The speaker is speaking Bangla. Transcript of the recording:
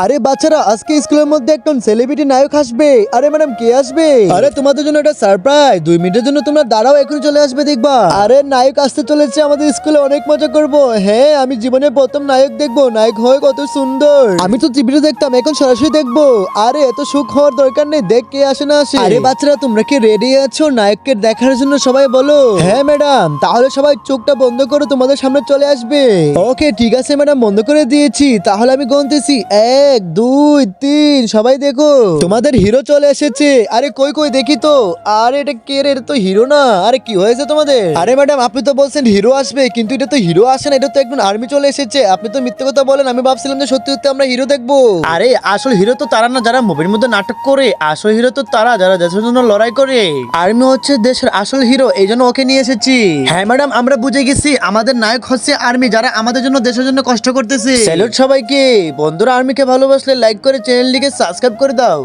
আরে বাচ্চারা, আজকে স্কুলের মধ্যে একজন সেলিব্রিটি নায়ক আসবে। আরে ম্যাডাম, কে আসবে? আরে তোমাদের জন্য এটা সারপ্রাইজ, 2 মিনিটের জন্য তোমরা দাঁড়াও, এখনই চলে আসবে দেখবা। আরে নায়ক আসতে চলেছে আমাদের স্কুলে, অনেক মজা করব। হ্যাঁ, আমি জীবনে প্রথম নায়ক দেখবো। নায়ক হয় কত সুন্দর। আমি তো টিভিতে দেখতাম, এখন সরাসরি দেখবো। আরে এত সুখ হওয়ার দরকার নেই, দেখ কে আসে না আসে। আরে বাচ্চারা, তোমরা কি রেডি আছো নায়ককে দেখার জন্য? সবাই বলো হ্যাঁ ম্যাডাম। তাহলে সবাই চোখটা বন্ধ করো, তোমাদের সামনে চলে আসবে। ওকে ঠিক আছে ম্যাডাম, বন্ধ করে দিয়েছি। তাহলে আমি গুনতেছি 1 2 3। সবাই দেখো, তোমাদের হিরো চলে এসেছে। আরে কই কই দেখি তো। আরে এটা কে রে? এটা তো হিরো না। আরে কি হয়েছে তোমাদের? আরে ম্যাডাম, আপনি তো বলছেন হিরো আসবে, কিন্তু এটা তো হিরো আসে না, এটা তো একজন আর্মি চলে এসেছে। আপনি তো মিথ্যে কথা বলেন। আমি ভাবছিলাম যে সত্যি সত্যি আমরা হিরো দেখবো। আরে আসল হিরো তো তারা না যারা মুভির মধ্যে নাটক করে, আসল হিরো তো তারা যারা দেশের জন্য লড়াই করে। আর্মি হচ্ছে দেশের আসল হিরো, এই জন্য ওকে নিয়ে এসেছি। হ্যাঁ ম্যাডাম, আমরা বুঝে গেছি আমাদের নায়ক হচ্ছে আর্মি, যারা আমাদের জন্য দেশের জন্য কষ্ট করতেছে। স্যালুট সবাইকে। বন্ধুরা, আর্মিকে ভালোবাসলে লাইক করে চ্যানেলটিকে সাবস্ক্রাইব করে দাও।